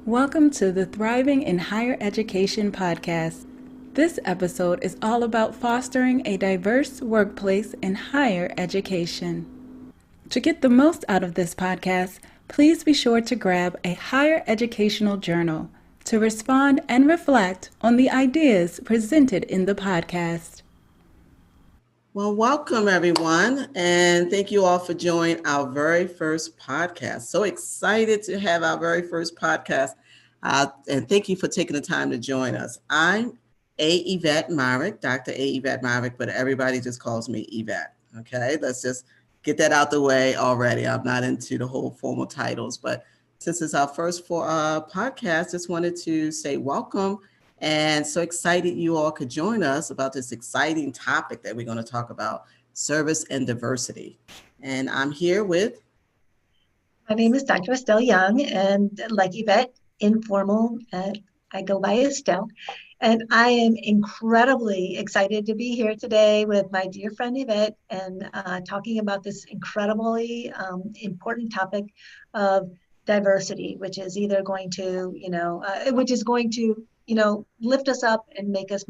Welcome to the Thriving in Higher Education podcast. This episode is all about fostering a diverse workplace in higher education. To get the most out of this podcast, please be sure to grab a higher educational journal to respond and reflect on the ideas presented in the podcast. Well, welcome everyone, and thank you all for joining our very first podcast. So excited to have our very first podcast, and thank you for taking the time to join us. I'm A. Yvette Myrick, Dr. A. Yvette Myrick, but everybody just calls me Yvette. Okay, let's just get that out the way already. I'm not into the whole formal titles, but since it's our first podcast, just wanted to say welcome. And so excited you all could join us about this exciting topic that we're going to talk about, service and diversity. And I'm here with... My name is Dr. Estelle Young, and like Yvette, informal, I go by Estelle. And I am incredibly excited to be here today with my dear friend Yvette and talking about this incredibly important topic of diversity, which is either going to, lift us up and make us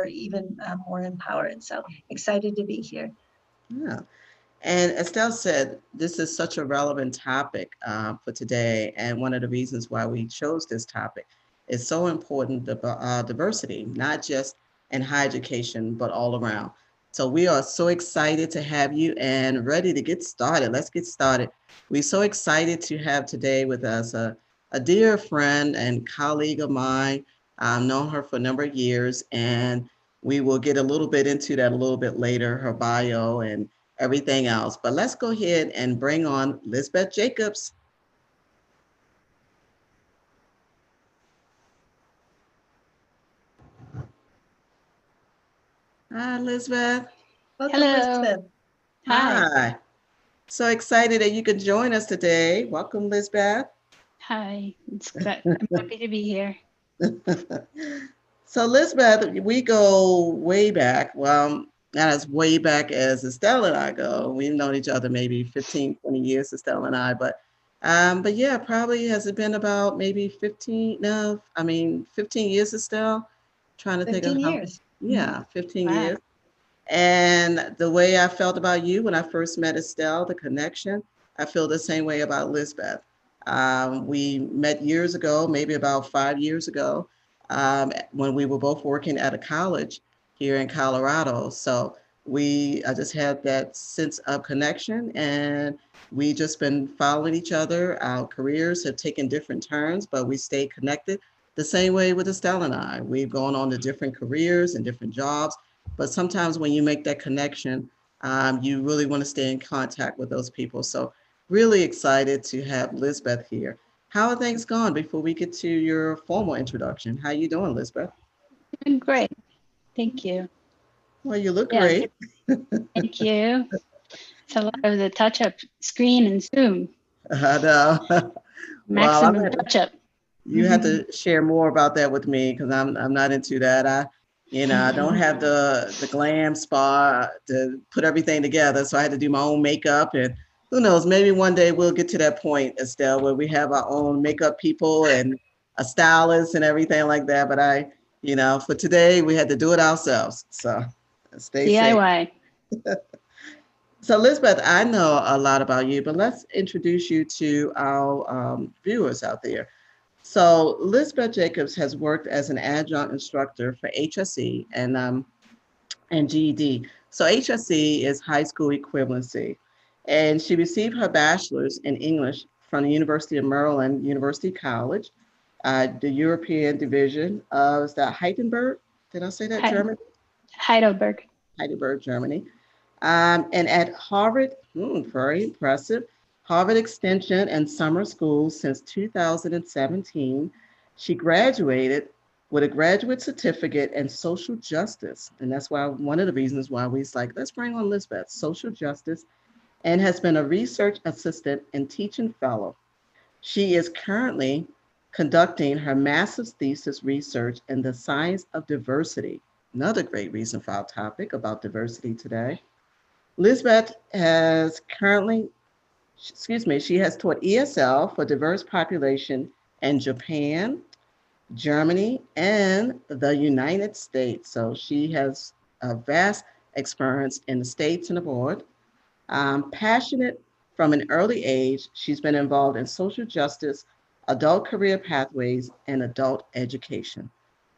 even more empowered. So excited to be here. Yeah. And Estelle said, this is such a relevant topic for today. And one of the reasons why we chose this topic is so important, diversity, not just in higher education, but all around. So we are so excited to have you and ready to get started. Let's get started. We're so excited to have today with us a dear friend and colleague of mine. I've known her for a number of years, and we will get a little bit into that a little bit later, her bio and everything else. But let's go ahead and bring on Lizbeth Jacobs. Hi, Lizbeth. Welcome, Hello. Elizabeth. Hi. So excited that you could join us today. Welcome, Lizbeth. Hi. I'm happy to be here. So, Lizbeth, we go way back. Well, not as way back as Estelle and I go. We've known each other maybe 15, 20 years, Estelle and I. But yeah, probably has it been about maybe 15 years, Estelle? Trying to think of 15 how. years. Yeah, 15 Wow. years. And the way I felt about you when I first met Estelle, the connection, I feel the same way about Lizbeth. We met years ago, maybe about 5 years ago, when we were both working at a college here in Colorado. So I just had that sense of connection, and we just been following each other. Our careers have taken different turns, but we stayed connected the same way with Estelle and I. We've gone on to different careers and different jobs, but sometimes when you make that connection, you really want to stay in contact with those people. So really excited to have Lizbeth here. How are things going before we get to your formal introduction? How you doing, Lizbeth? Doing great. Thank you. Well, you look Yeah. great. Thank you. It's a lot of the touch-up screen and Zoom. I know. Maximum touch-up. You have to share more about that with me, because I'm not into that. I don't have the glam spa to put everything together, so I had to do my own makeup. And who knows, maybe one day we'll get to that point, Estelle, where we have our own makeup people and a stylist and everything like that. But for today, we had to do it ourselves. So stay safe. DIY. So Lizbeth, I know a lot about you, but let's introduce you to our viewers out there. So Lizbeth Jacobs has worked as an adjunct instructor for HSE and GED. So HSE is high school equivalency. And she received her bachelor's in English from the University of Maryland, University College, the European division of, is that Heidelberg? Did I say that, Germany? Heidelberg, Germany. And at Harvard, very impressive, Harvard Extension and Summer School since 2017. She graduated with a graduate certificate in social justice. And that's why one of the reasons why we was like, let's bring on Lizbeth, social justice, and has been a research assistant and teaching fellow. She is currently conducting her master's thesis research in the science of diversity. Another great reason for our topic about diversity today. Lizbeth has she has taught ESL for diverse population and Japan, Germany, and the United States. So she has a vast experience in the States and abroad. Passionate from an early age, she's been involved in social justice, adult career pathways, and adult education.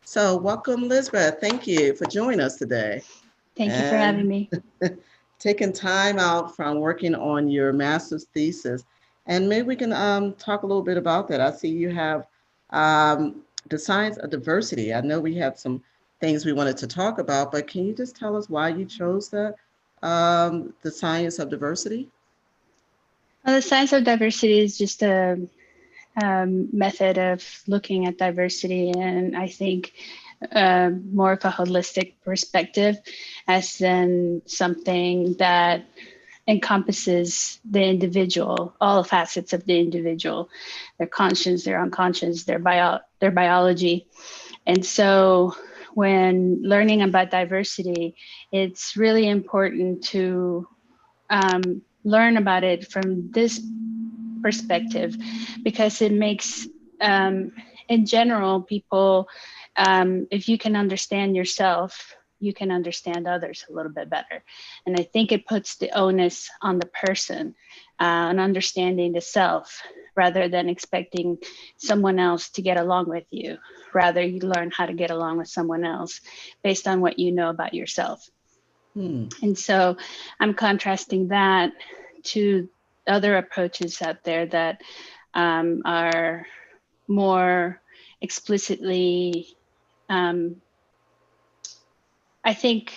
So, welcome, Lizbeth. Thank you for joining us today Thank you for having and me. taking time out from working on your master's thesis. And maybe we can talk a little bit about that. I see you have the science of diversity. I know we have some things we wanted to talk about, but can you just tell us why you chose the science of diversity? Well, the science of diversity is just a method of looking at diversity, and I think more of a holistic perspective, as in something that encompasses the individual, all facets of the individual, their conscience, their unconscious, their biology. And so when learning about diversity, it's really important to learn about it from this perspective, because it makes, in general, people, if you can understand yourself, you can understand others a little bit better. And I think it puts the onus on the person, on understanding the self, rather than expecting someone else to get along with you. Rather, you learn how to get along with someone else based on what you know about yourself. Hmm. And so I'm contrasting that to other approaches out there that are more explicitly, I think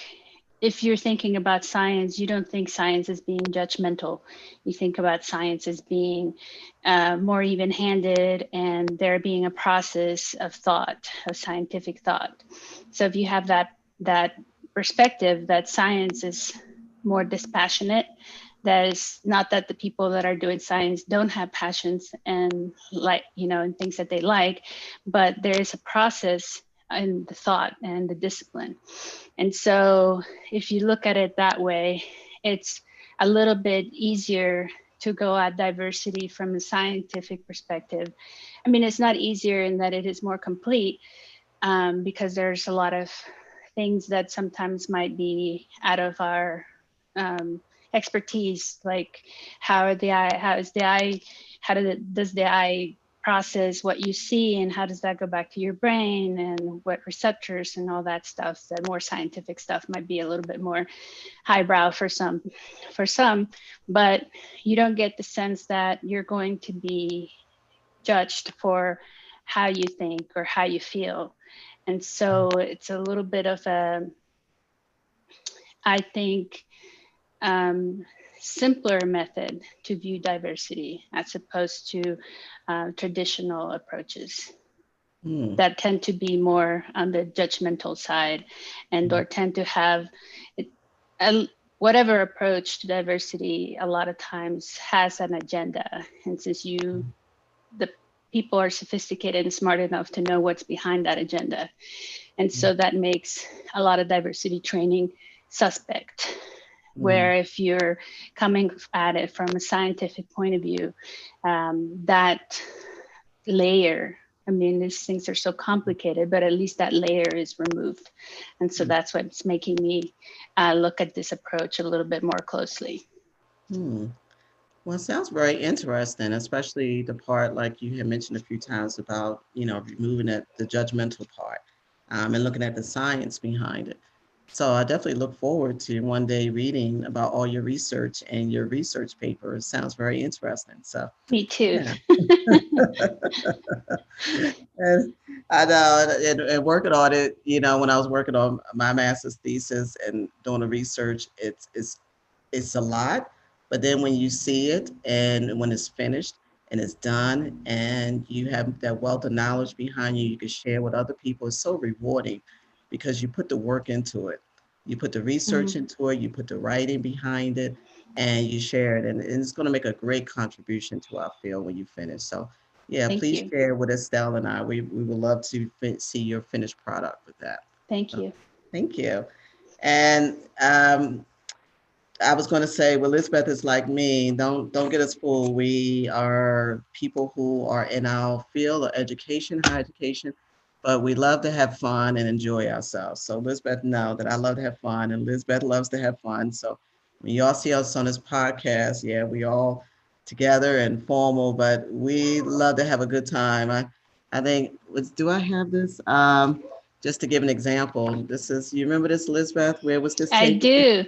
if you're thinking about science, you don't think science as being judgmental. You think about science as being more even-handed, and there being a process of thought, of scientific thought. So if you have that perspective that science is more dispassionate, that is not that the people that are doing science don't have passions and and things that they like, but there is a process in the thought and the discipline. And so if you look at it that way, it's a little bit easier to go at diversity from a scientific perspective. I mean, it's not easier in that it is more complete, because there's a lot of things that sometimes might be out of our expertise, like how is the eye, does the eye process what you see, and how does that go back to your brain, and what receptors and all that stuff. That more scientific stuff might be a little bit more highbrow for some, but you don't get the sense that you're going to be judged for how you think or how you feel. And so it's a little bit of a, I think, simpler method to view diversity, as opposed to traditional approaches Hmm. that tend to be more on the judgmental side, and or tend to have it, whatever approach to diversity a lot of times has an agenda. And since the people are sophisticated and smart enough to know what's behind that agenda, and so that makes a lot of diversity training suspect. Hmm. Where if you're coming at it from a scientific point of view, that layer, I mean, these things are so complicated, but at least that layer is removed. And so that's what's making me look at this approach a little bit more closely. Hmm. Well, it sounds very interesting, especially the part like you had mentioned a few times about, removing the judgmental part, and looking at the science behind it. So I definitely look forward to one day reading about all your research and your research paper. It sounds very interesting. So, Me too. yeah. And I know, and working on it, when I was working on my master's thesis and doing the research, it's a lot. But then when you see it and when it's finished and it's done and you have that wealth of knowledge behind you, you can share with other people. It's so rewarding because you put the work into it. You put the research Mhm. into it, you put the writing behind it, and you share it. And it's going to make a great contribution to our field when you finish. So, yeah, Thank please you. share with Estelle and I. We would love to see your finished product with that. Thank So, you. thank you. And I was going to say, well, Elizabeth is like me. Don't get us fooled. We are people who are in our field of education, higher education, but we love to have fun and enjoy ourselves. So Elizabeth know that I love to have fun, and Elizabeth loves to have fun. So when y'all see us on this podcast, yeah, we all together and formal, but we love to have a good time. I think do I have this? Just to give an example, this is you remember this, Elizabeth? Where was this I taken? do.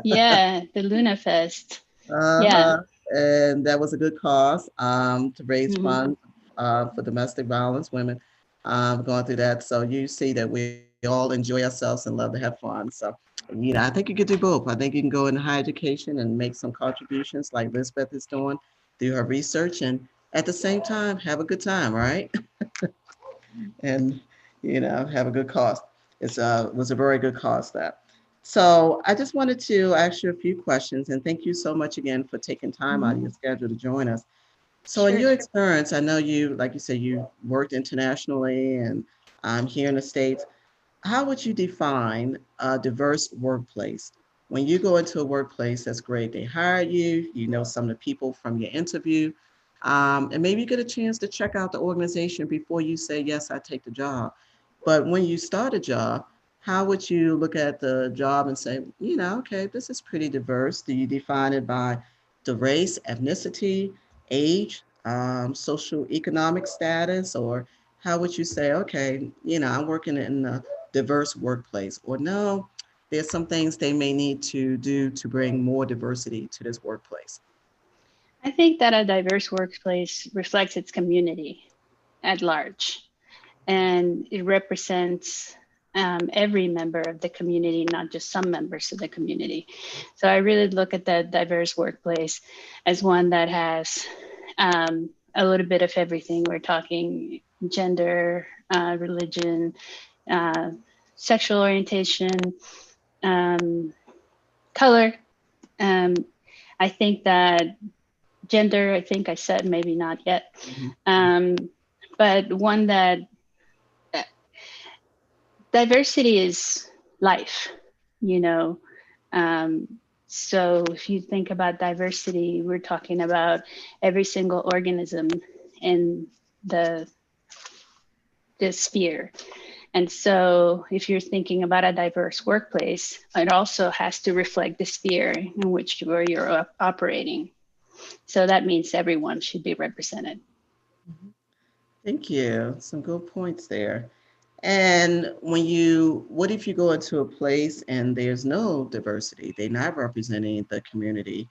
Yeah, the Luna Fest. Yeah. Uh-huh. And that was a good cause to raise Hmm. funds for domestic violence, women going through that. So you see that we all enjoy ourselves and love to have fun. So, I think you could do both. I think you can go in higher education and make some contributions like Lisbeth is doing, do her research, and at the same time, have a good time, right? And have a good cause. It's was a very good cause that. So I just wanted to ask you a few questions, and thank you so much again for taking time out of Hmm. your schedule to join us. So in Sure. your experience, I know you, like you said, you worked internationally and here in the States. How would you define a diverse workplace? When you go into a workplace, that's great. They hire you, you know some of the people from your interview, and maybe you get a chance to check out the organization before you say, yes, I take the job. But when you start a job, how would you look at the job and say, okay, this is pretty diverse? Do you define it by the race, ethnicity, age, social economic status, or how would you say, okay, I'm working in a diverse workplace, or no, there's some things they may need to do to bring more diversity to this workplace? I think that a diverse workplace reflects its community at large, and it represents every member of the community, not just some members of the community. So I really look at the diverse workplace as one that has a little bit of everything. We're talking gender, religion, uh, sexual orientation, um, color. Um, I think that gender, I think I said maybe not yet, Mhm. um, but one that uh, diversity is life, you know. Um, so if you think about diversity, we're talking about every single organism in the the sphere. And so if you're thinking about a diverse workplace, it also has to reflect the sphere in which you're operating. So that means everyone should be represented. Thank you. Some good points there. And what if you go into a place and there's no diversity? They're not representing the community.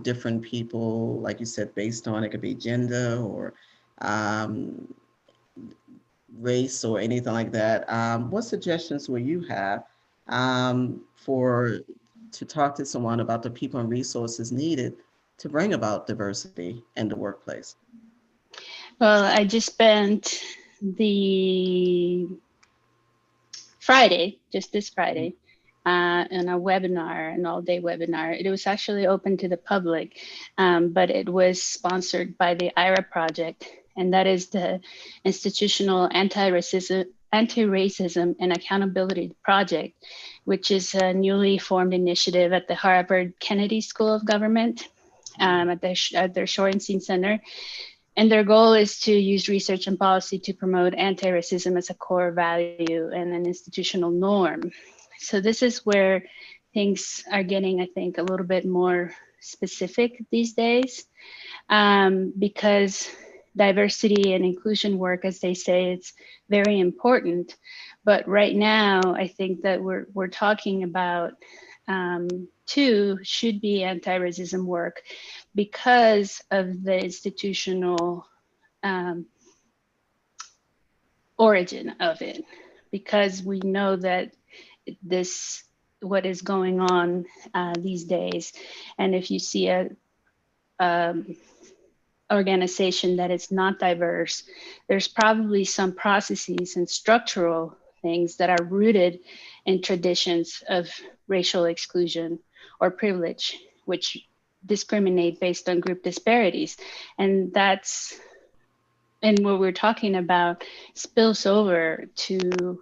Different people, like you said, based on it could be gender or um, race or anything like that. What suggestions will you have for to talk to someone about the people and resources needed to bring about diversity in the workplace? Well, I just spent the Friday, just this Friday, in a webinar, an all-day webinar. It was actually open to the public, but it was sponsored by the IRA Project, and that is the Institutional Anti-Racism and Accountability Project, which is a newly formed initiative at the Harvard Kennedy School of Government, at their Shorenstein Center. And their goal is to use research and policy to promote anti-racism as a core value and an institutional norm. So this is where things are getting, I think, a little bit more specific these days, because diversity and inclusion work, as they say, it's very important. But right now, I think that we're talking about two should be anti-racism work because of the institutional um, origin of it, because we know that this what is going on these days, and if you see a um, organization that is not diverse, there's probably some processes and structural things that are rooted in traditions of racial exclusion or privilege, which discriminate based on group disparities. And that's and what we're talking about spills over to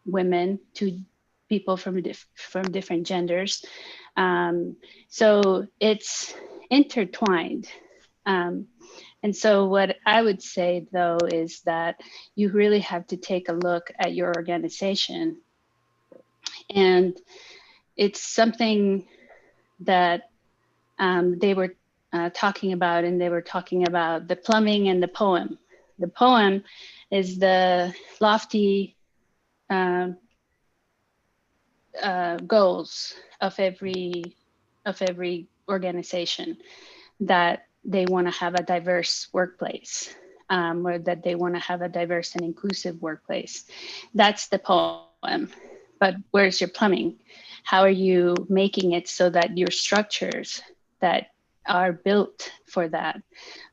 women, to people from different genders, So it's intertwined. Um, and so, what I would say though is that you really have to take a look at your organization. And it's something that they were talking about, and they were talking about the plumbing and the poem. The poem is the lofty um, goals of every organization, that they want to have a diverse workplace, or that they want to have a diverse and inclusive workplace. That's the poem. But where's your plumbing? How are you making it so that your structures that are built for that?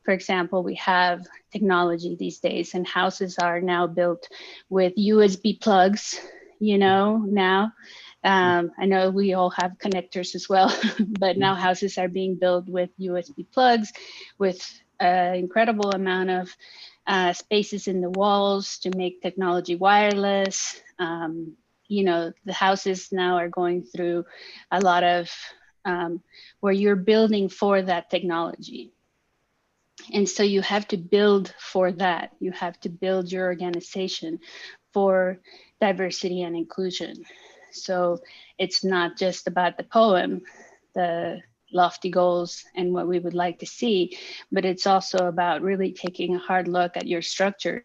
For example, we have technology these days, and houses are now built with USB plugs, now. I know we all have connectors as well, but now houses are being built with USB plugs, with an incredible amount of spaces in the walls to make technology wireless. The houses now are going through a lot of where you're building for that technology. And so you have to build for that. You have to build your organization for diversity and inclusion. So it's not just about the poem, the lofty goals and what we would like to see, but it's also about really taking a hard look at your structures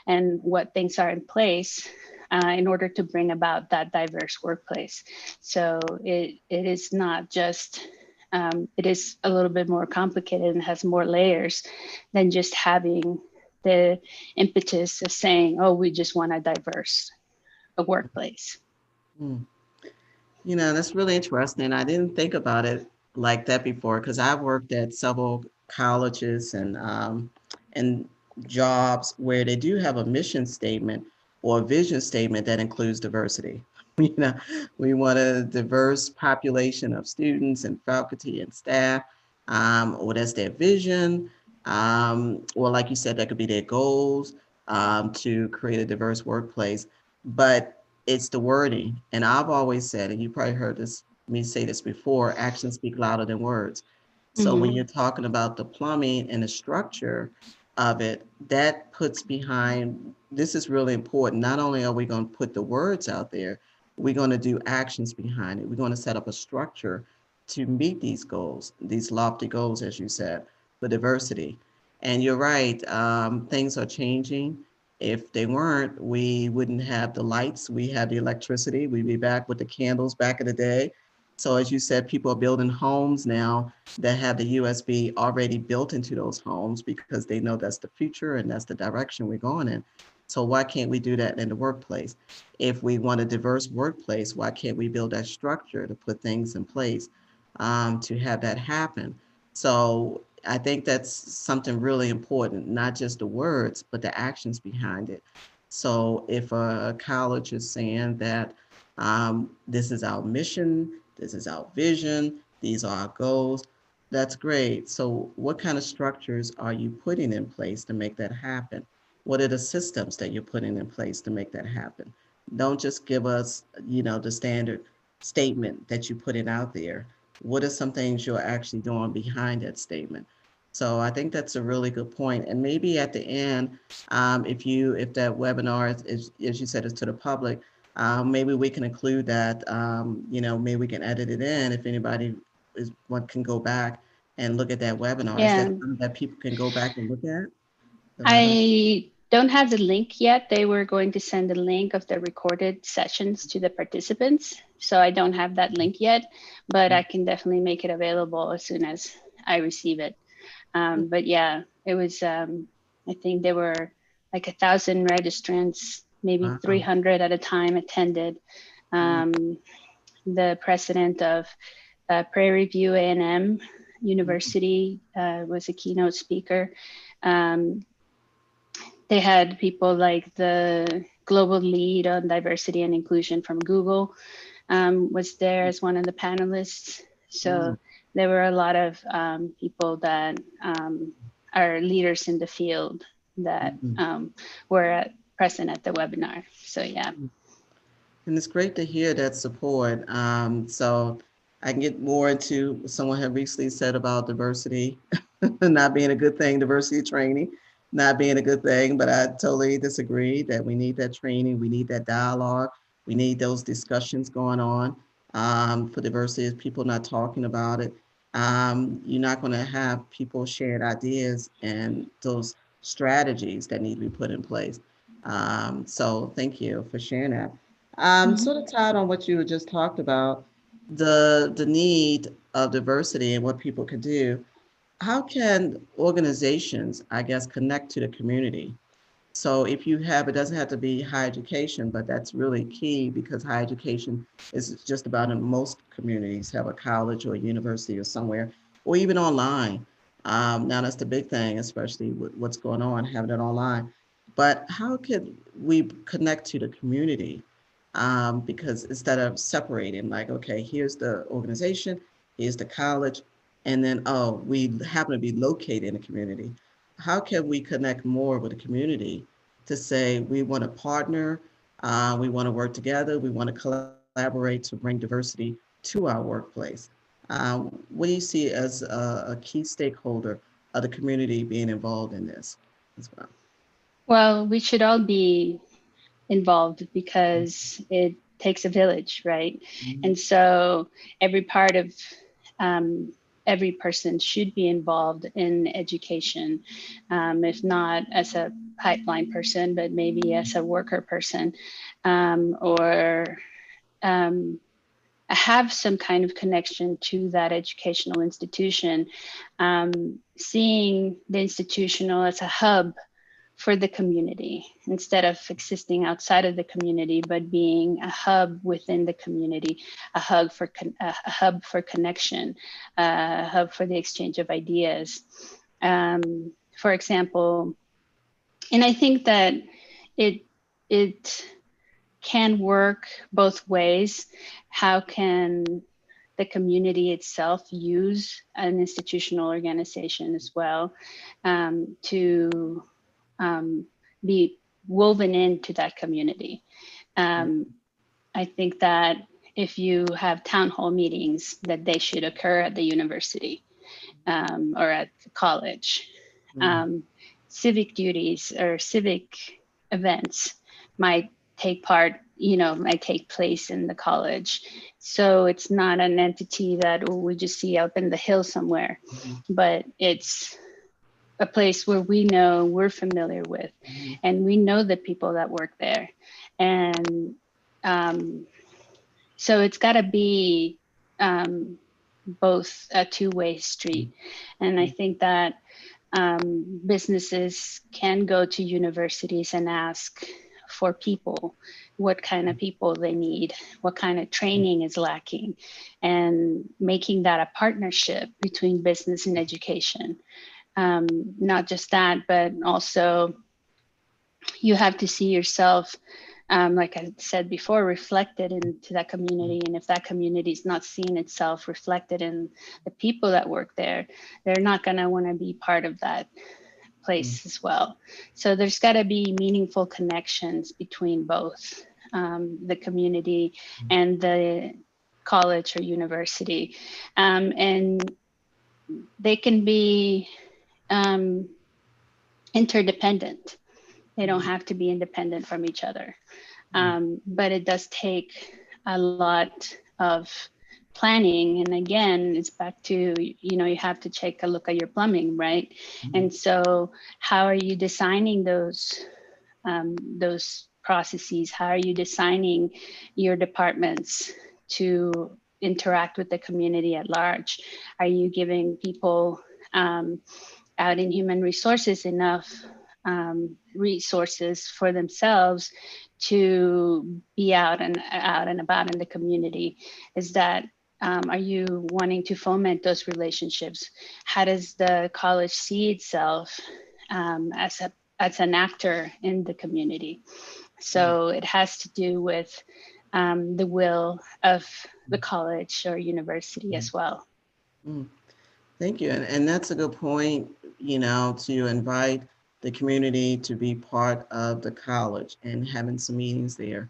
and what things are in place in order to bring about that diverse workplace. So it is not just it is a little bit more complicated and has more layers than just having the impetus of saying, oh, we just want a diverse workplace. Mm. That's really interesting. I didn't think about it like that before because I've worked at several colleges and jobs where they do have a mission statement or a vision statement that includes diversity. You know, we want a diverse population of students and faculty and staff, or that's their vision. Or like you said, that could be their goals, to create a diverse workplace. But it's the wording. And I've always said, and you probably heard me say this before, actions speak louder than words. So when you're talking about the plumbing and the structure of it, that puts behind, this is really important. Not only are we going to put the words out there, we're going to do actions behind it. We're going to set up a structure to meet these goals, these lofty goals, as you said, for diversity. And you're right, things are changing. If they weren't, we wouldn't have the lights. We have the electricity. We'd be back with the candles back in the day. So as you said, people are building homes now that have the USB already built into those homes because they know that's the future and that's the direction we're going in. So why can't we do that in the workplace? If we want a diverse workplace, why can't we build that structure to put things in place, to have that happen? So I think that's something really important, not just the words, but the actions behind it. So if a college is saying that, this is our mission, this is our vision, these are our goals, that's great. So what kind of structures are you putting in place to make that happen? What are the systems that you're putting in place to make that happen? Don't just give us, the standard statement that you put it out there. What are some things you're actually doing behind that statement? So I think that's a really good point. And maybe at the end, if that webinar is, as you said, is to the public, maybe we can include that. Maybe we can edit it in if anybody can go back and look at that webinar. Is that Yeah, something that people can go back and look at the webinar? I don't have the link yet. They were going to send the link of the recorded sessions to the participants. So I don't have that link yet, but I can definitely make it available as soon as I receive it. But yeah, it was, I think there were like 1,000 registrants, maybe Wow. 300 at a time attended. Mm, Um, the president of Prairie View A&M mm, University was a keynote speaker. Um, they had people like the global lead on diversity and inclusion from Google was there as one of the panelists. So mm, there were a lot of people that are leaders in the field that mm, were present at the webinar. So yeah. mm. And it's great to hear that support. So I can get more into what someone had recently said about diversity not being a good thing, diversity training not being a good thing, but I totally disagree that we need that training, we need that dialogue, we need those discussions going on for diversity. If people not talking about it, you're not going to have people sharing ideas and those strategies that need to be put in place. So thank you for sharing that. Mhm. Sort of tied on what you just talked about, the need of diversity and what people can do. How can organizations, I guess, connect to the community? So if you have, it doesn't have to be higher education, but that's really key because higher education is just about in most communities have a college or a university or somewhere, or even online. Now that's the big thing, especially with what's going on, having it online. But how could we connect to the community? Because instead of separating, like, okay, here's the organization, here's the college, and then, oh, we happen to be located in the community. How can we connect more with the community to say we want to partner, we want to work together, we want to collaborate to bring diversity to our workplace? What do you see as a key stakeholder of the community being involved in this as well? Well, we should all be involved because it takes a village, right? Mhm. And so every part of every person should be involved in education, if not as a pipeline person, but maybe as a worker person, or um, have some kind of connection to that educational institution, seeing the institutional as a hub for the community instead of existing outside of the community, but being a hub within the community, a hub for connection, a hub for the exchange of ideas. For example, and I think that it it can work both ways. How can the community itself use an institutional organization as well, to um, be woven into that community? Um, I think that if you have town hall meetings, that they should occur at the university, or at the college. Mhm. Um, Civic duties or civic events might might take place in the college. So it's not an entity that we just see up in the hill somewhere, Mhm. but it's a place where we know, we're familiar with, Mhm. and we know the people that work there. And um, so it's got to be um, both a two-way street. And I think that businesses can go to universities and ask for people, what kind of people they need, what kind of training is lacking, and making that a partnership between business and education. Um, Not just that, but also you have to see yourself, like I said before, reflected into that community. And if that community is not seeing itself reflected in the people that work there, they're not going to want to be part of that Mhm. place as well. So there's got to be meaningful connections between both, the community and the college or university. And they can be um, interdependent. They don't have to be independent from each other. But it does take a lot of planning. And again, it's back to, you have to take a look at your plumbing, right? And so how are you designing those processes? How are you designing your departments to interact with the community at large? Are you giving people out in human resources enough resources for themselves to be out and about in the community? Is that are you wanting to foment those relationships? How does the college see itself as an actor in the community? So it has to do with the will of the college or university as well. Mhm. Thank you. And that's a good point, to invite the community to be part of the college and having some meetings there.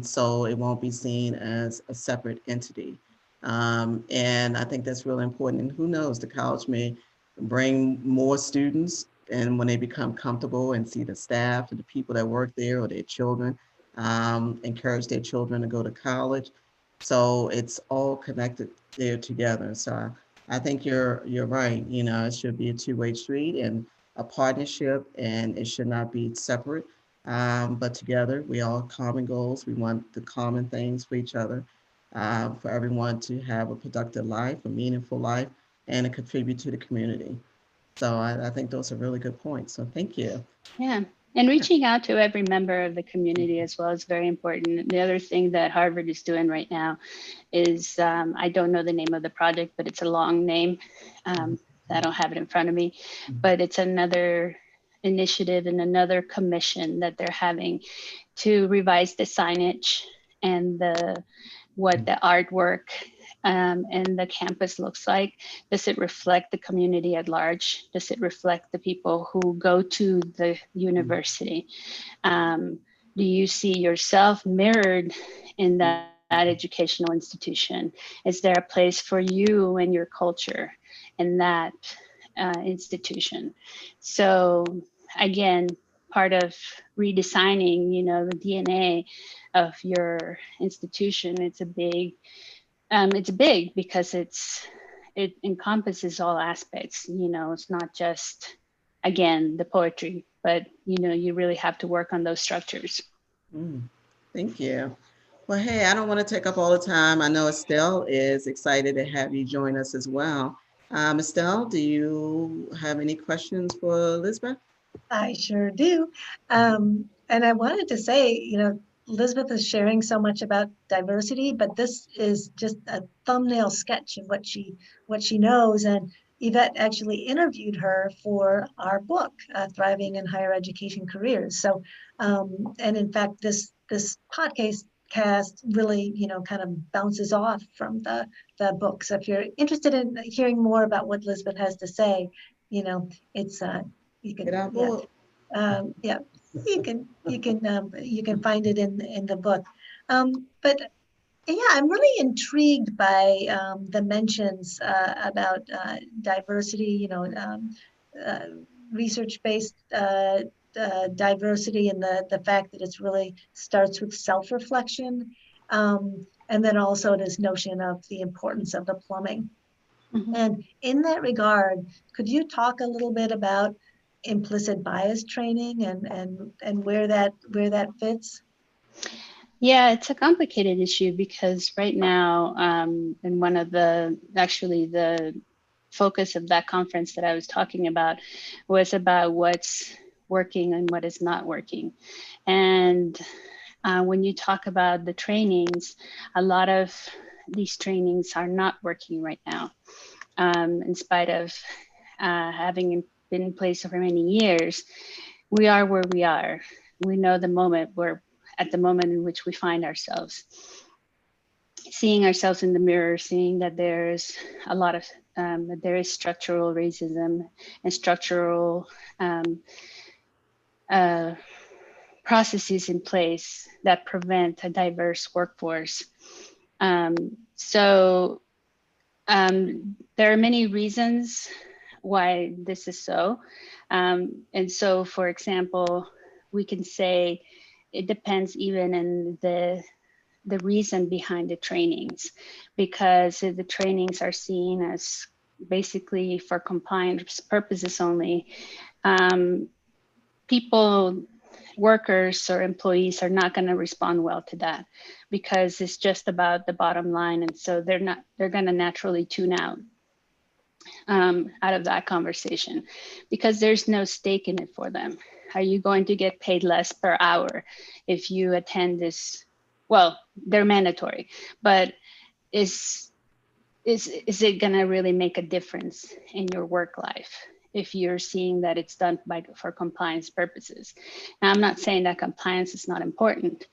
So it won't be seen as a separate entity. And I think that's really important. And who knows, the college may bring more students, and when they become comfortable and see the staff and the people that work there or their children, encourage their children to go to college. So it's all connected there together. So I think you're right. You know, it should be a two-way street and a partnership, and it should not be separate. But together, we all have common goals. We want the common things for each other, for everyone to have a productive life, a meaningful life, and to contribute to the community. So I think those are really good points. So thank you. Yeah. And reaching out to every member of the community as well is very important. The other thing that Harvard is doing right now is I don't know the name of the project, but it's a long name. I don't have it in front of me, but it's another initiative and another commission that they're having to revise the signage and what the artwork and the campus looks like. Does it reflect the community at large? Does it reflect the people who go to the university? Do you see yourself mirrored in that educational institution? Is there a place for you and your culture in that institution? So again, part of redesigning, the DNA of your institution, it's big because it encompasses all aspects. It's not just, again, the poetry, but you really have to work on those structures. Thank you. Well, hey, I don't want to take up all the time. I know Estelle is excited to have you join us as well. Estelle, do you have any questions for Elizabeth? I sure do. And I wanted to say, Elizabeth is sharing so much about diversity, but this is just a thumbnail sketch of what she knows. And Yvette actually interviewed her for our book, Thriving in Higher Education Careers. So, and in fact, this podcast really, kind of bounces off from the book. So if you're interested in hearing more about what Elizabeth has to say, it's you can, Get on yeah, board. yeah, you can find it in the book. But yeah, I'm really intrigued by the mentions about diversity, uh, research-based diversity, and the fact that it's really starts with self-reflection, and then also this notion of the importance of the plumbing. Mm-hmm. And in that regard, could you talk a little bit about implicit bias training and where that fits? Yeah, it's a complicated issue because right now, and the focus of that conference that I was talking about was about what's working and what is not working. And when you talk about the trainings, a lot of these trainings are not working right now, in spite of having been in place for many years. We are where we are. We know at the moment in which we find ourselves, seeing ourselves in the mirror, seeing that that there is structural racism and structural uh, processes in place that prevent a diverse workforce. So there are many reasons why this is so. And so, for example, we can say it depends even in the reason behind the trainings, because the trainings are seen as basically for compliance purposes only. People, workers or employees are not going to respond well to that because it's just about the bottom line. And so they're going to naturally tune out of that conversation because there's no stake in it for them. Are you going to get paid less per hour if you attend this? Well, they're mandatory, but is it going to really make a difference in your work life if you're seeing that it's done for compliance purposes? Now, I'm not saying that compliance is not important.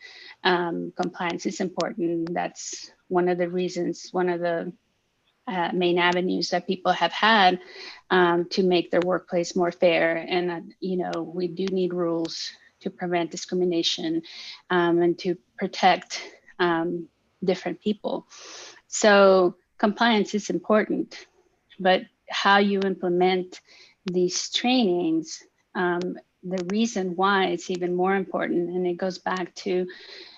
Compliance is important. That's one of the reasons, one of the main avenues that people have had to make their workplace more fair. And, we do need rules to prevent discrimination and to protect different people. So compliance is important, but how you implement these trainings, the reason why it's even more important, and it goes back to,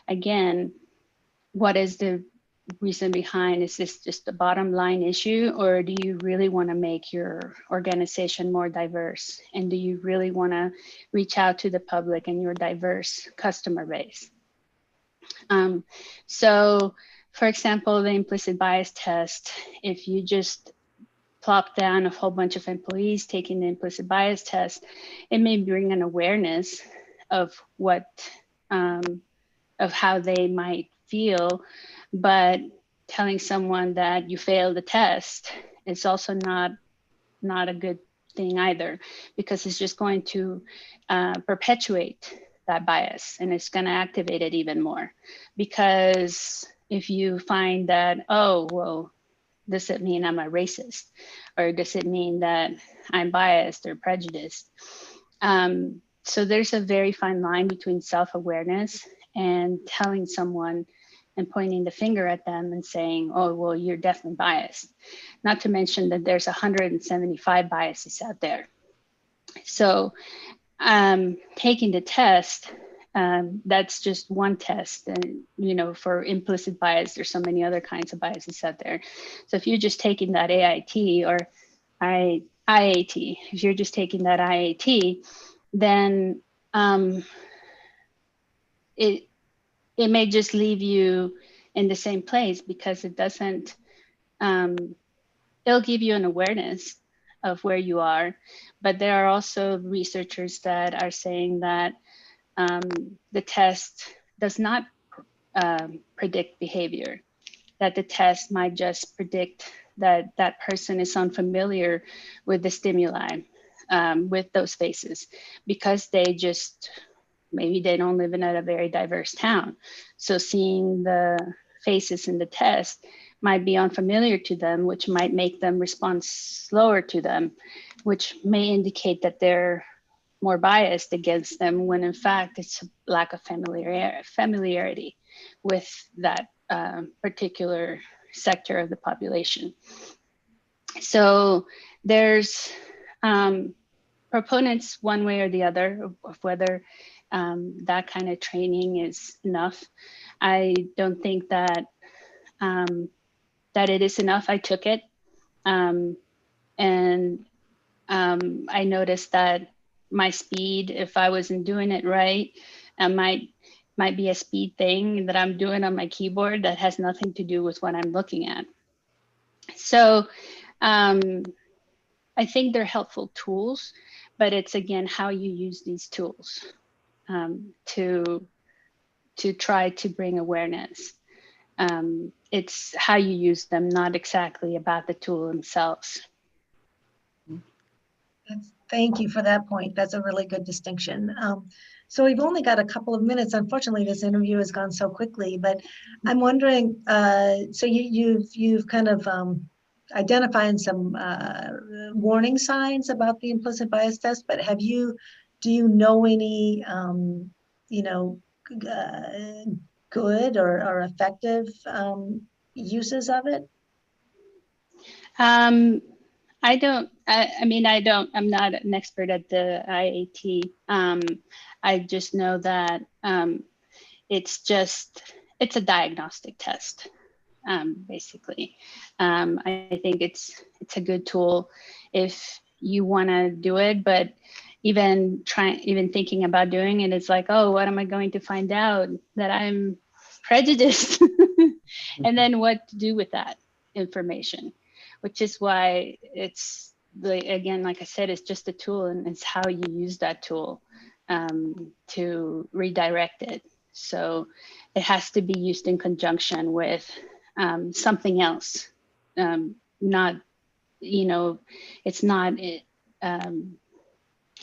again, what is the reason behind? Is this just a bottom line issue, or do you really want to make your organization more diverse? And do you really want to reach out to the public and your diverse customer base? So, for example, the implicit bias test, if you just plop down a whole bunch of employees taking the implicit bias test, it may bring an awareness of what, of how they might feel, but telling someone that you failed the test is also not a good thing either, because it's just going to perpetuate that bias, and it's going to activate it even more. Because if you find that, oh, well, does it mean I'm a racist, or does it mean that I'm biased or prejudiced? So there's a very fine line between self-awareness and telling someone and pointing the finger at them and saying, oh, well, you're definitely biased. Not to mention that there's 175 biases out there. So taking the test, that's just one test. And, you know, for implicit bias, there's so many other kinds of biases out there. So if you're just taking that AIT or IAT, if you're just taking that IAT, then it may just leave you in the same place, because it doesn't, it'll give you an awareness of where you are. But there are also researchers that are saying that the test does not predict behavior, that the test might just predict that that person is unfamiliar with the stimuli, with those faces, because they just, maybe they don't live in a very diverse town. So seeing the faces in the test might be unfamiliar to them, which might make them respond slower to them, which may indicate that they're more biased against them, when in fact it's a lack of familiarity with that particular sector of the population. So there's proponents one way or the other of whether that kind of training is enough. I don't think that that it is enough. I took it, and I noticed that my speed, if I wasn't doing it right, might be a speed thing that I'm doing on my keyboard that has nothing to do with what I'm looking at. So I think they're helpful tools, but it's, again, how you use these tools to try to bring awareness. It's how you use them, not exactly about the tool themselves. Thank you for that point. That's a really good distinction. So we've only got a couple of minutes. Unfortunately, this interview has gone so quickly, but I'm wondering, so you've kind of identified some warning signs about the implicit bias test, but do you know any, good or effective uses of it? I'm not an expert at the IAT. I just know that it's a diagnostic test, basically. I think it's a good tool if you want to do it, but even thinking about doing it, it's like, oh, what am I going to find out? That I'm prejudiced? And then what to do with that information? Which is why it's, again, like I said, it's just a tool, and it's how you use that tool to redirect it. So it has to be used in conjunction with something else. Not, it's not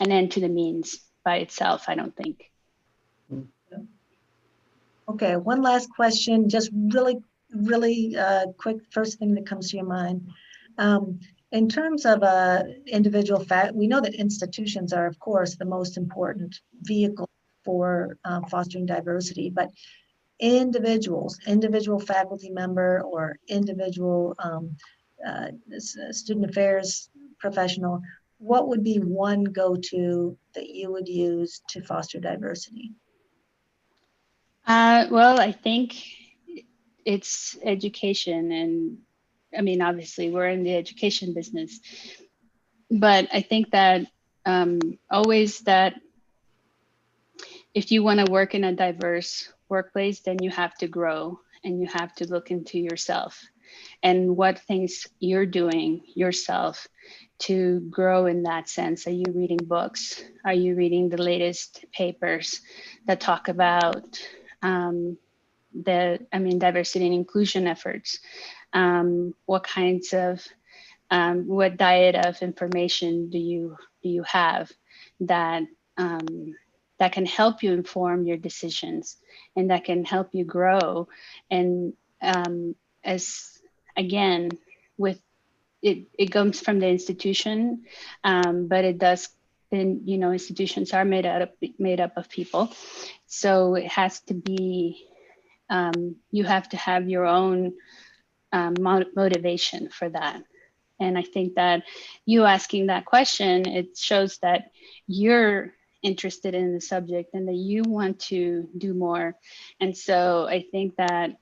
an end to the means by itself, I don't think. Okay, one last question, just really quick, first thing that comes to your mind. In terms of individual we know that institutions are, of course, the most important vehicle for fostering diversity, but individual faculty member or individual student affairs professional, what would be one go-to that you would use to foster diversity? Well, I think it's education. And I mean, obviously, we're in the education business. But I think that always that if you want to work in a diverse workplace, then you have to grow and you have to look into yourself and what things you're doing yourself to grow in that sense. Are you reading books? Are you reading the latest papers that talk about diversity and inclusion efforts? What kinds of what diet of information do you have that that can help you inform your decisions and that can help you grow? And as again, with it comes from the institution, but it does. And institutions are made up of people, so it has to be. You have to have your own motivation for that. And I think that you asking that question, it shows that you're interested in the subject and that you want to do more. And so I think that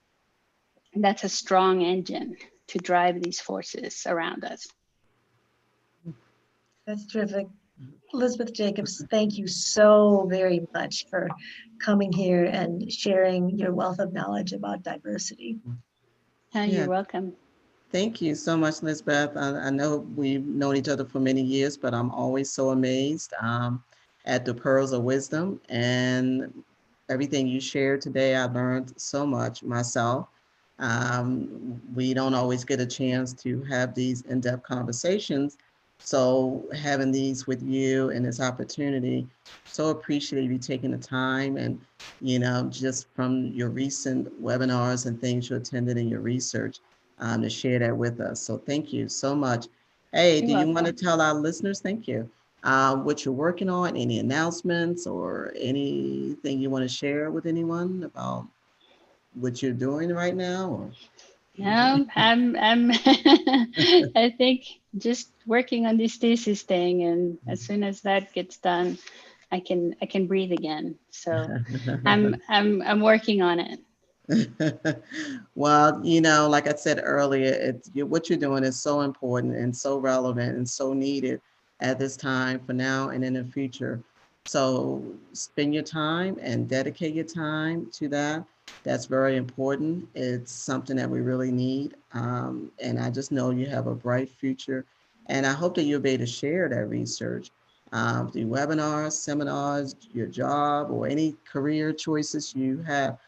that's a strong engine to drive these forces around us. That's terrific. Lizbeth Jacobs, thank you so very much for coming here and sharing your wealth of knowledge about diversity. You're Yeah, welcome. thank you so much, Lizbeth. I know we've known each other for many years, but I'm always so amazed at the pearls of wisdom and everything you shared today. I learned so much myself. We don't always get a chance to have these in-depth conversations. So having these with you and this opportunity, so appreciate you taking the time and, just from your recent webinars and things you attended in your research to share that with us. So thank you so much. Hey, You're do you want to welcome. tell our listeners, thank you, what you're working on, any announcements or anything you want to share with anyone about what you're doing right now? Or anything? I'm I think just working on this thesis thing, and as soon as that gets done, I can breathe again. So I'm working on it. Well, like I said earlier, what you're doing is so important and so relevant and so needed at this time for now and in the future. So spend your time and dedicate your time to that. That's very important. It's something that we really need. And I just know you have a bright future. And I hope that you'll be able to share that research through webinars, seminars, your job, or any career choices you have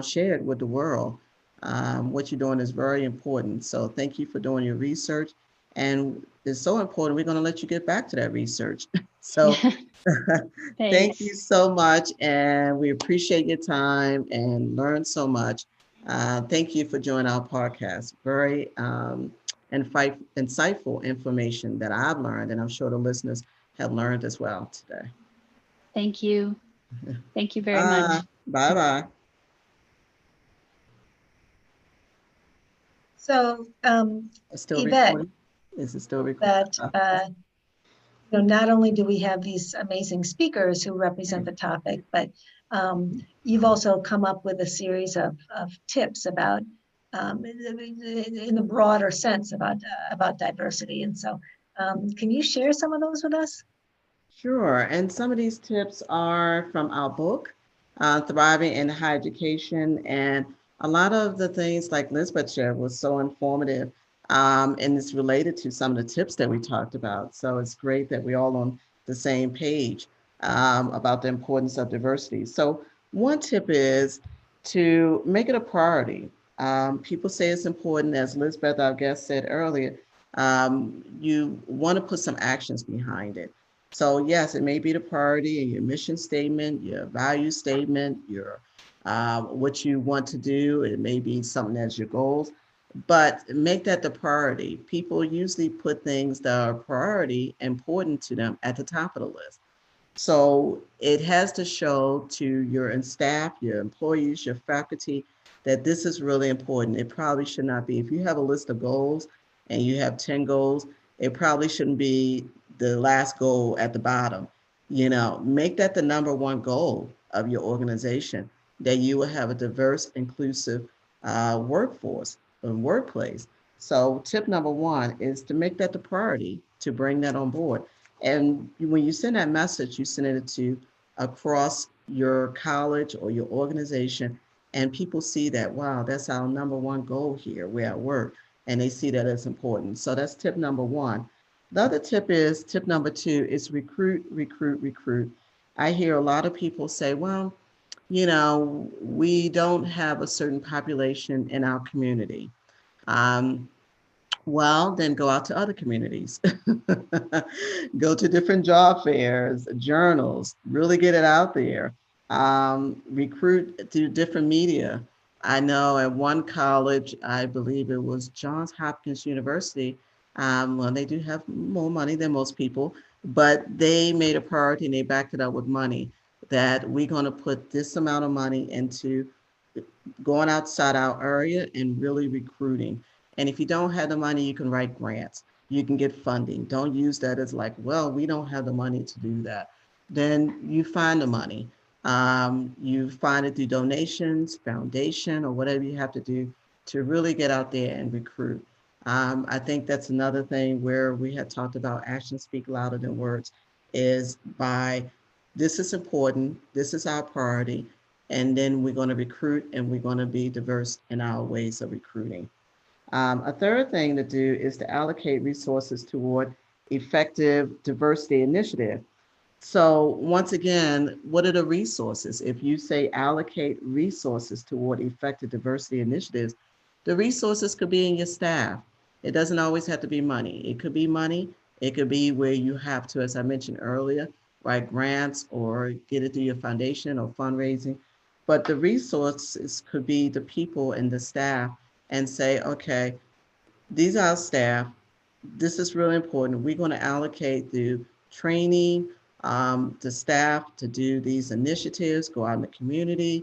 shared with the world. What you're doing is very important. So thank you for doing your research. And it's so important. We're going to let you get back to that research. So thank you Thanks. so much. And we appreciate your time and learn so much. Thank you for joining our podcast. Very insightful information that I've learned, and I'm sure the listeners have learned as well today. Thank you. Thank you very Bye. much. Bye bye. So, It's still Yvette, recording? Is it still recording? that not only do we have these amazing speakers who represent the topic, but you've also come up with a series of tips about, in the broader sense, about diversity. And so, can you share some of those with us? Sure. And some of these tips are from our book, Thriving in Higher Education. And a lot of the things like Lisbeth shared was so informative. And it's related to some of the tips that we talked about. So it's great that we're all on the same page about the importance of diversity. So one tip is to make it a priority. People say it's important, as Lisbeth, our guest, said earlier. You want to put some actions behind it. So yes, it may be the priority in your mission statement, your value statement, your what you want to do. It may be something as your goals, but make that the priority. People usually put things that are priority important to them at the top of the list. So it has to show to your staff, your employees, your faculty that this is really important. It probably should not be. If you have a list of goals and you have 10 goals, it probably shouldn't be the last goal at the bottom. Make that the number one goal of your organization, that you will have a diverse, inclusive workforce and workplace. So tip number one is to make that the priority, to bring that on board. And when you send that message, you send it to across your college or your organization, and people see that, wow, that's our number one goal here. We're at work, and they see that as important. So that's tip number one. The other tip number two is recruit, recruit, recruit. I hear a lot of people say, well, we don't have a certain population in our community. Um, well, then go out to other communities. Go to different job fairs, journals, really get it out there. Recruit through different media. I know at one college, I believe it was Johns Hopkins University. Well, they do have more money than most people, but they made a priority and they backed it up with money, that we're going to put this amount of money into going outside our area and really recruiting. And if you don't have the money, you can write grants. You can get funding. Don't use that as like, well, we don't have the money to do that. Then you find the money. You find it through donations, foundation, or whatever you have to do to really get out there and recruit. I think that's another thing where we had talked about actions speak louder than words, is by this is important, this is our priority, and then we're going to recruit and we're going to be diverse in our ways of recruiting. A third thing to do is to allocate resources toward effective diversity initiative. So once again, what are the resources? If you say allocate resources toward effective diversity initiatives, the resources could be in your staff. It doesn't always have to be money. It could be money. It could be where you have to, as I mentioned earlier, write grants or get it through your foundation or fundraising. But the resources could be the people and the staff, and say, okay, these are our staff. This is really important. We're going to allocate the training, the staff to do these initiatives, go out in the community,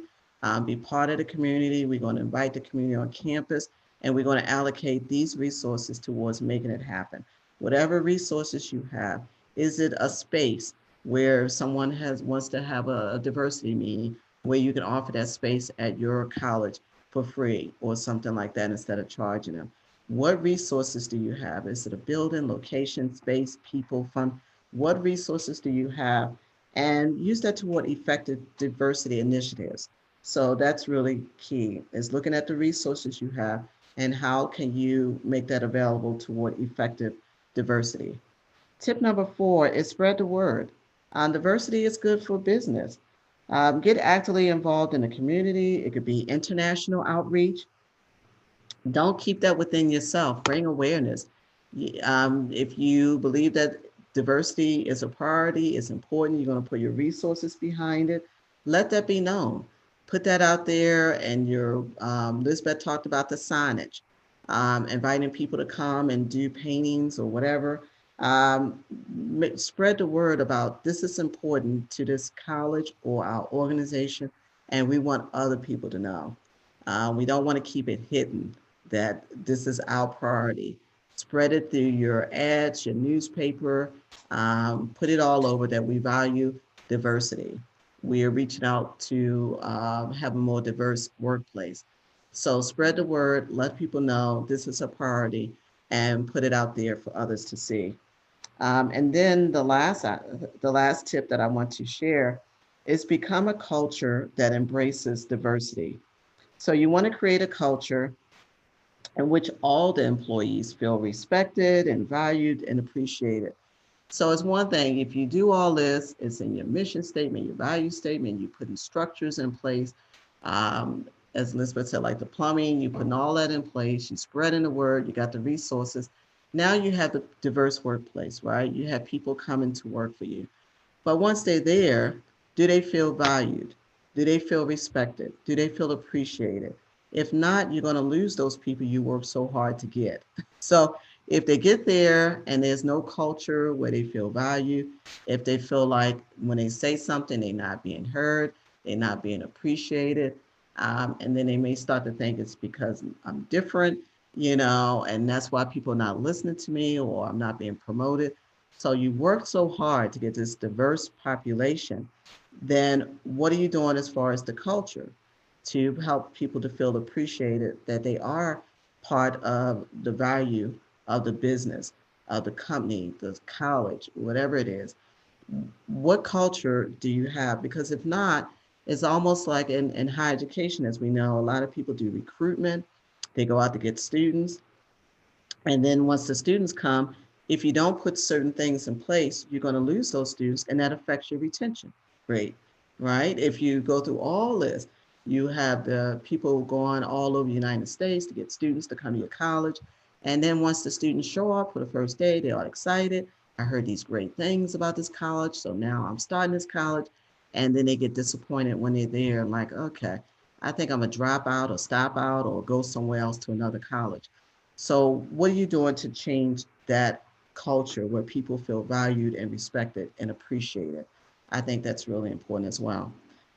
be part of the community. We're going to invite the community on campus, and we're going to allocate these resources towards making it happen. Whatever resources you have, is it a space where someone wants to have a diversity meeting where you can offer that space at your college for free or something like that instead of charging them? What resources do you have? Is it a building, location, space, people, fund? What resources do you have? And use that toward effective diversity initiatives. So that's really key, is looking at the resources you have and how can you make that available toward effective diversity. Tip number four is spread the word. Diversity is good for business. Get actively involved in the community. It could be international outreach. Don't keep that within yourself. Bring awareness. If you believe that diversity is a priority, it's important, you're going to put your resources behind it, let that be known. Put that out there. And Lizbeth talked about the signage, inviting people to come and do paintings or whatever. Spread the word about this is important to this college or our organization, and we want other people to know. We don't want to keep it hidden that this is our priority. Spread it through your ads, your newspaper, put it all over that we value diversity. We are reaching out to have a more diverse workplace. So spread the word, let people know this is a priority, and put it out there for others to see. And then the last tip that I want to share is become a culture that embraces diversity. So you want to create a culture in which all the employees feel respected and valued and appreciated. So it's one thing, if you do all this, it's in your mission statement, your value statement, you put in structures in place. As Elizabeth said, like the plumbing, you putting all that in place, you spreading the word, you got the resources. Now you have the diverse workplace, right? You have people coming to work for you. But once they're there, do they feel valued? Do they feel respected? Do they feel appreciated? If not, you're going to lose those people you work so hard to get. So if they get there and there's no culture where they feel valued, if they feel like when they say something, they're not being heard, they're not being appreciated, and then they may start to think it's because I'm different, and that's why people are not listening to me or I'm not being promoted. So you work so hard to get this diverse population, then what are you doing as far as the culture to help people to feel appreciated that they are part of the value of the business, of the company, the college, whatever it is? What culture do you have? Because if not, it's almost like in higher education, as we know, a lot of people do recruitment. They go out to get students. And then once the students come, if you don't put certain things in place, you're going to lose those students, and that affects your retention rate, right? If you go through all this, you have the people going all over the United States to get students to come to your college. And then once the students show up for the first day, they're all excited. I heard these great things about this college, so now I'm starting this college. And then they get disappointed when they're there, like, okay, I think I'm gonna drop out or stop out or go somewhere else to another college. So, what are you doing to change that culture where people feel valued and respected and appreciated? I think that's really important as well.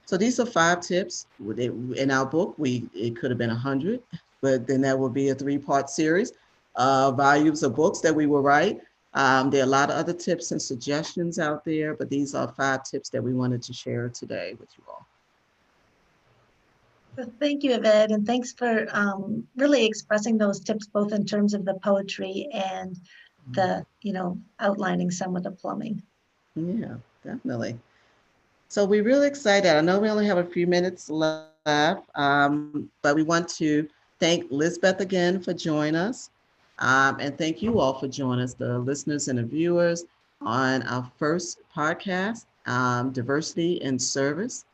So, these are 5 tips. In our book, it could have been 100, but then that would be a 3-part series, volumes of books that we will write. There are a lot of other tips and suggestions out there, but these are 5 tips that we wanted to share today with you all. So thank you, Yvette, and thanks for really expressing those tips, both in terms of the poetry and the, outlining some of the plumbing. Yeah, definitely. So we're really excited. I know we only have a few minutes left, but we want to thank Lizbeth again for joining us. And thank you all for joining us, the listeners and the viewers, on our first podcast, Diversity in Service.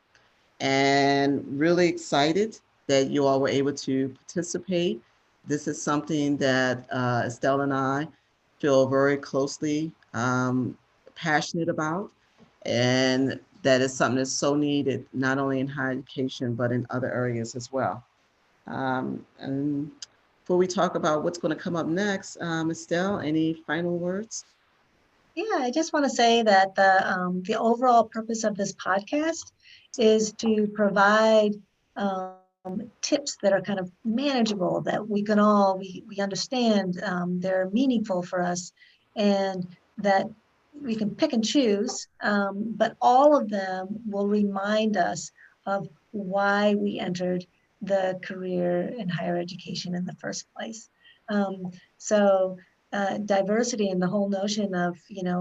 And really excited that you all were able to participate. This is something that Estelle and I feel very closely passionate about, and that is something that's so needed not only in higher education but in other areas as well. And before we talk about what's going to come up next, Estelle, any final words? Yeah, I just want to say that the overall purpose of this podcast is to provide tips that are kind of manageable, that we can all we understand, they're meaningful for us, and that we can pick and choose, but all of them will remind us of why we entered the career in higher education in the first place. So diversity and the whole notion of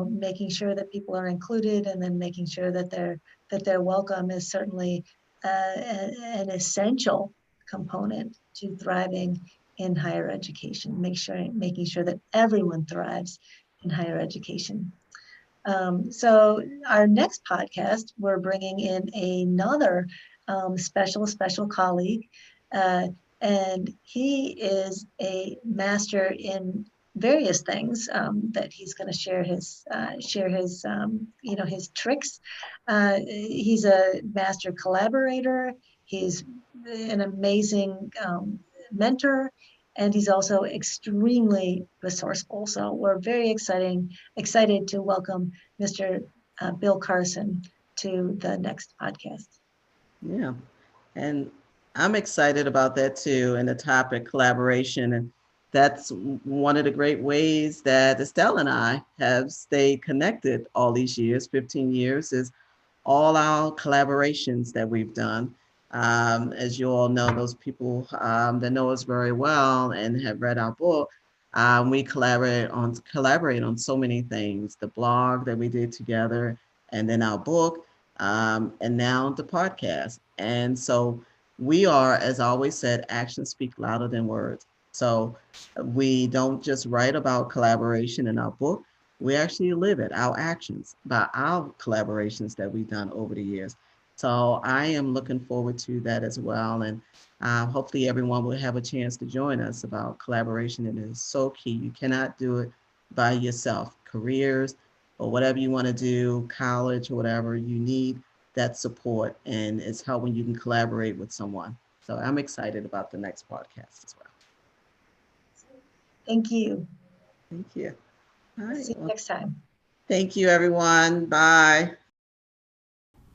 making sure that people are included and then making sure that they're welcome is certainly an essential component to thriving in higher education. Making sure that everyone thrives in higher education. So our next podcast, we're bringing in another special colleague, uh, and he is a master in various things that he's going to share his his tricks. He's a master collaborator. He's an amazing mentor, and he's also extremely resourceful. So we're very excited to welcome Mr. Bill Carson to the next podcast. Yeah. And I'm excited about that too, and the topic collaboration. And that's one of the great ways that Estelle and I have stayed connected all these years, 15 years, is all our collaborations that we've done. As you all know, those people that know us very well and have read our book, we collaborate on so many things. The blog that we did together, and then our book, and now the podcast. And so we are, as I always said, actions speak louder than words. So we don't just write about collaboration in our book, we actually live it, our actions, by our collaborations that we've done over the years. So I am looking forward to that as well. And hopefully everyone will have a chance to join us about collaboration. It is so key. You cannot do it by yourself. Careers or whatever you want to do, college or whatever, you need that support. And it's help when you can collaborate with someone. So I'm excited about the next podcast as well. Thank you. Thank you. All right. See you Well, next time. thank you, everyone. Bye.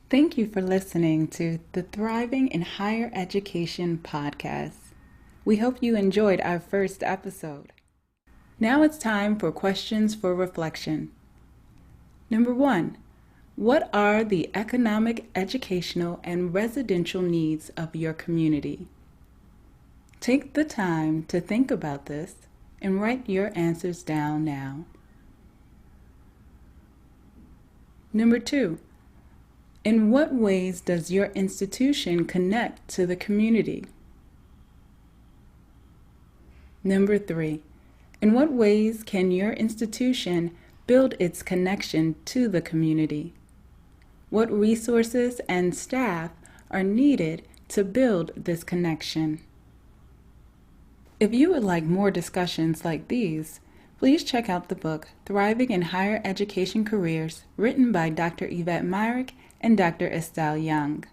Thank you for listening to the Thriving in Higher Education podcast. We hope you enjoyed our first episode. Now it's time for questions for reflection. Number 1, what are the economic, educational, and residential needs of your community? Take the time to think about this and write your answers down now. Number 2, in what ways does your institution connect to the community? Number 3, in what ways can your institution build its connection to the community? What resources and staff are needed to build this connection? If you would like more discussions like these, please check out the book Thriving in Higher Education Careers, written by Dr. Yvette Myrick and Dr. Estelle Young.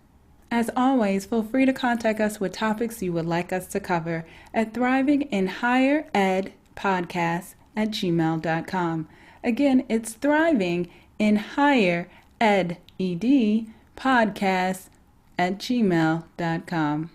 As always, feel free to contact us with topics you would like us to cover at thrivinginhigheredpodcast@gmail.com. Again, it's Thriving in Higher Ed, podcast@gmail.com.